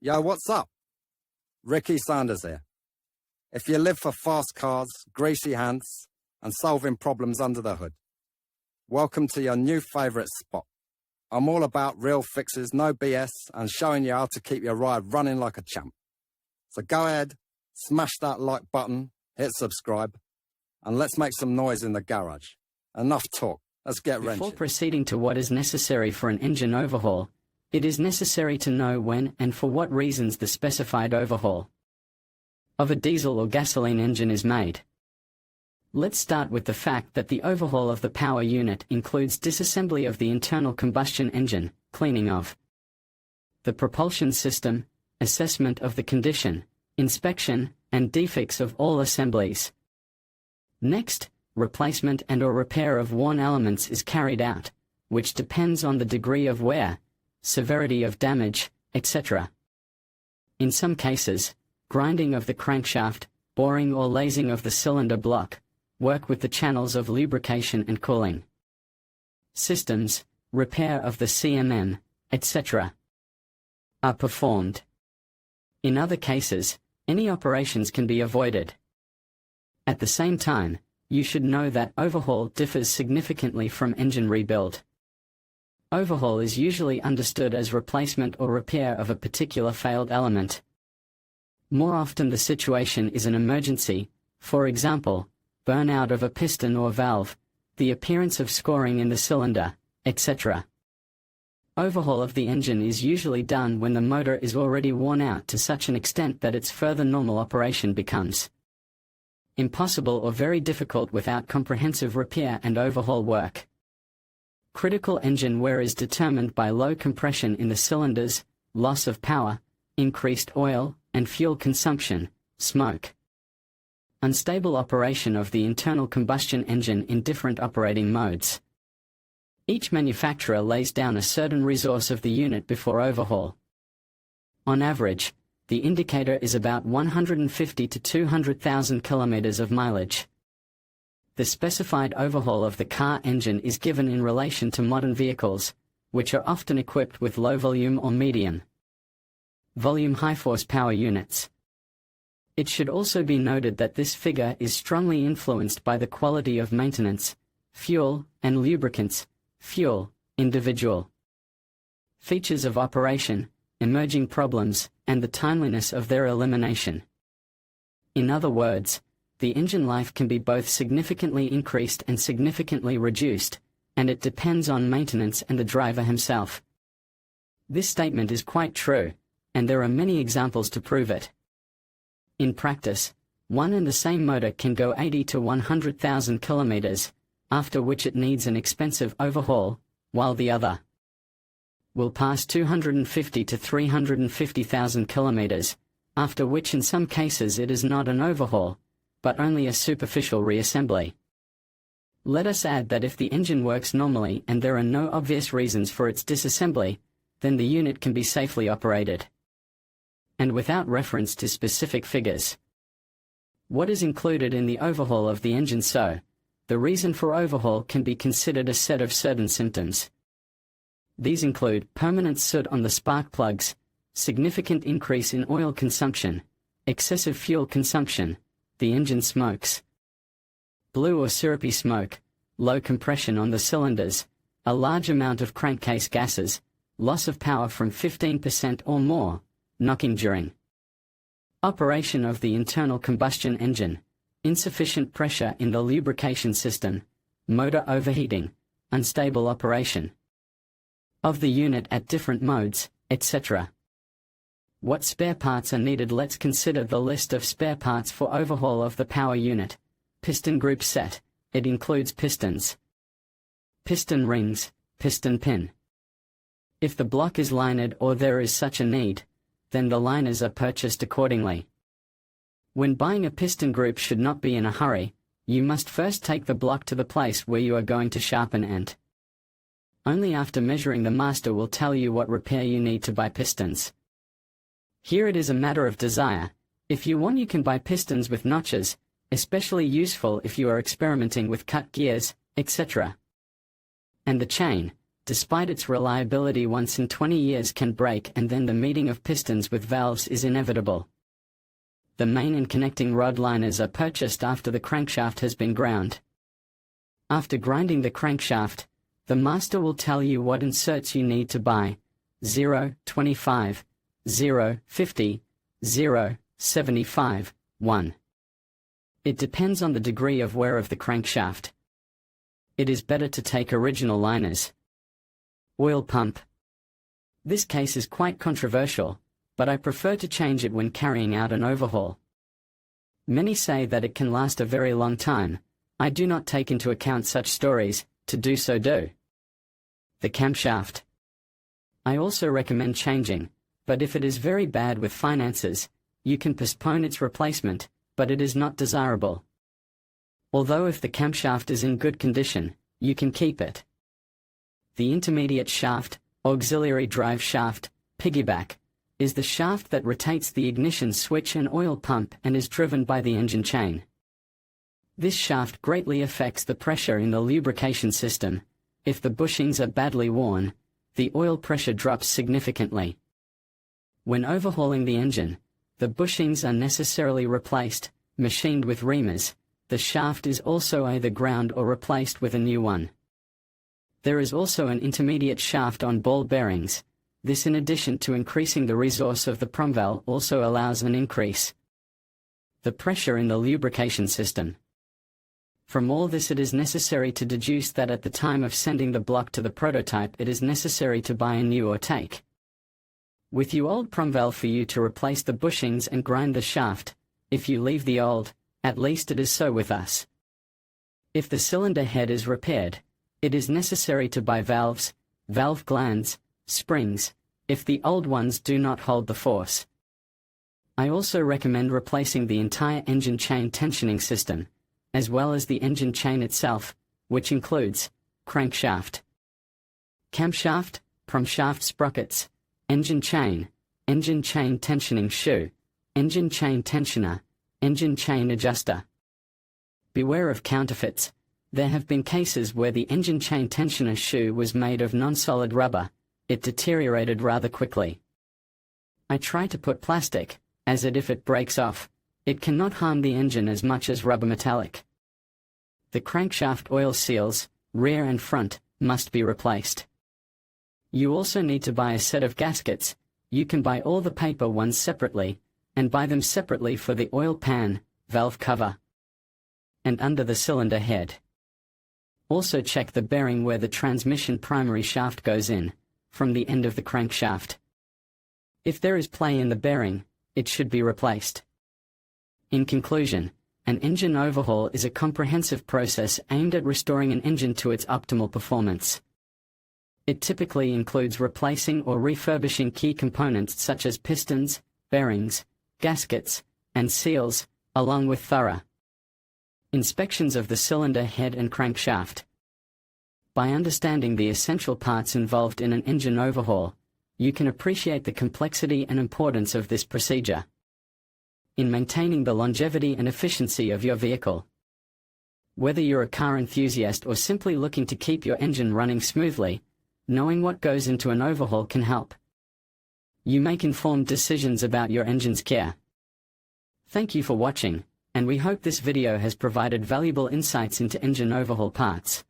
Yo, what's up? Ricky Sanders here. If you live for fast cars, greasy hands, and solving problems under the hood, welcome to your new favourite spot. I'm all about real fixes, no BS, and showing you how to keep your ride running like a champ. So go ahead, smash that like button, hit subscribe, and let's make some noise in the garage. Enough talk, let's get wrenching. Before proceeding to what is necessary for an engine overhaul, it is necessary to know when and for what reasons the specified overhaul of a diesel or gasoline engine is made. Let's start with the fact that the overhaul of the power unit includes disassembly of the internal combustion engine, cleaning of the propulsion system, assessment of the condition, inspection, and defects of all assemblies. Next, replacement and/or repair of worn elements is carried out, which depends on the degree of wear, severity of damage, etc. In some cases, grinding of the crankshaft, boring or lasing of the cylinder block, work with the channels of lubrication and cooling systems, repair of the CMM, etc. are performed. In other cases, any operations can be avoided. At the same time, you should know that overhaul differs significantly from engine rebuild. Overhaul is usually understood as replacement or repair of a particular failed element. More often the situation is an emergency, for example, burnout of a piston or valve, the appearance of scoring in the cylinder, etc. Overhaul of the engine is usually done when the motor is already worn out to such an extent that its further normal operation becomes impossible or very difficult without comprehensive repair and overhaul work. Critical engine wear is determined by low compression in the cylinders, loss of power, increased oil and fuel consumption, smoke. Unstable operation of the internal combustion engine in different operating modes. Each manufacturer lays down a certain resource of the unit before overhaul. On average, the indicator is about 150 to 200,000 kilometers of mileage. The specified overhaul of the car engine is given in relation to modern vehicles, which are often equipped with low-volume or medium-volume high-horsepower units. It should also be noted that this figure is strongly influenced by the quality of maintenance, fuel, and lubricants, fuel, individual features of operation, emerging problems, and the timeliness of their elimination. In other words, the engine life can be both significantly increased and significantly reduced, and it depends on maintenance and the driver himself. This statement is quite true, and there are many examples to prove it. In practice, one and the same motor can go 80 to 100,000 kilometers, after which it needs an expensive overhaul, while the other will pass 250 to 350,000 kilometers, after which in some cases it is not an overhaul, but only a superficial reassembly. Let us add that if the engine works normally and there are no obvious reasons for its disassembly, then the unit can be safely operated. And without reference to specific figures. What is included in the overhaul of the engine? So, the reason for overhaul can be considered a set of certain symptoms. These include permanent soot on the spark plugs, significant increase in oil consumption, excessive fuel consumption, the engine smokes blue or syrupy smoke, low compression on the cylinders, a large amount of crankcase gases, loss of power from 15% or more, knocking during operation of the internal combustion engine, insufficient pressure in the lubrication system, motor overheating, unstable operation of the unit at different modes, etc. What spare parts are needed? Let's consider the list of spare parts for overhaul of the power unit. Piston group set. It includes pistons, piston rings, piston pin. If the block is linered or there is such a need, then the liners are purchased accordingly. When buying a piston group should not be in a hurry, you must first take the block to the place where you are going to sharpen and only after measuring the master will tell you what repair you need to buy pistons. Here it is a matter of desire. If you want, you can buy pistons with notches, especially useful if you are experimenting with cut gears, etc. And the chain, despite its reliability once in 20 years can break, and then the meeting of pistons with valves is inevitable. The main and connecting rod liners are purchased after the crankshaft has been ground. After grinding the crankshaft, the master will tell you what inserts you need to buy: 0, 25, 0, 50, 0, 75, 1. It depends on the degree of wear of the crankshaft. It is better to take original liners. Oil pump. This case is quite controversial, but I prefer to change it when carrying out an overhaul. Many say that it can last a very long time. I do not take into account such stories. To do so, do. The camshaft. I also recommend changing, but if it is very bad with finances, you can postpone its replacement, but it is not desirable. Although if the camshaft is in good condition, you can keep it. The intermediate shaft, auxiliary drive shaft, piggyback, is the shaft that rotates the ignition switch and oil pump and is driven by the engine chain. This shaft greatly affects the pressure in the lubrication system. If the bushings are badly worn, the oil pressure drops significantly. When overhauling the engine, the bushings are necessarily replaced, machined with reamers. The shaft is also either ground or replaced with a new one. There is also an intermediate shaft on ball bearings. This, in addition to increasing the resource of the promval, also allows an increase the pressure in the lubrication system. From all this, it is necessary to deduce that at the time of sending the block to the prototype, it is necessary to buy a new or take with you old promval for you to replace the bushings and grind the shaft. If you leave the old, at least it is so with us. If the cylinder head is repaired, it is necessary to buy valves, valve glands, springs, if the old ones do not hold the force. I also recommend replacing the entire engine chain tensioning system, as well as the engine chain itself, which includes crankshaft, camshaft, promshaft sprockets, engine chain tensioning shoe, engine chain tensioner, engine chain adjuster. Beware of counterfeits. There have been cases where the engine chain tensioner shoe was made of non-solid rubber. It deteriorated rather quickly. I try to put plastic, as if it breaks off, it cannot harm the engine as much as rubber metallic. The crankshaft oil seals, rear and front, must be replaced. You also need to buy a set of gaskets. You can buy all the paper ones separately, and buy them separately for the oil pan, valve cover, and under the cylinder head. Also check the bearing where the transmission primary shaft goes in, from the end of the crankshaft. If there is play in the bearing, it should be replaced. In conclusion, an engine overhaul is a comprehensive process aimed at restoring an engine to its optimal performance. It typically includes replacing or refurbishing key components such as pistons, bearings, gaskets, and seals, along with thorough inspections of the cylinder head and crankshaft. By understanding the essential parts involved in an engine overhaul, you can appreciate the complexity and importance of this procedure in maintaining the longevity and efficiency of your vehicle. Whether you're a car enthusiast or simply looking to keep your engine running smoothly, knowing what goes into an overhaul can help you make informed decisions about your engine's care. Thank you for watching, and we hope this video has provided valuable insights into engine overhaul parts.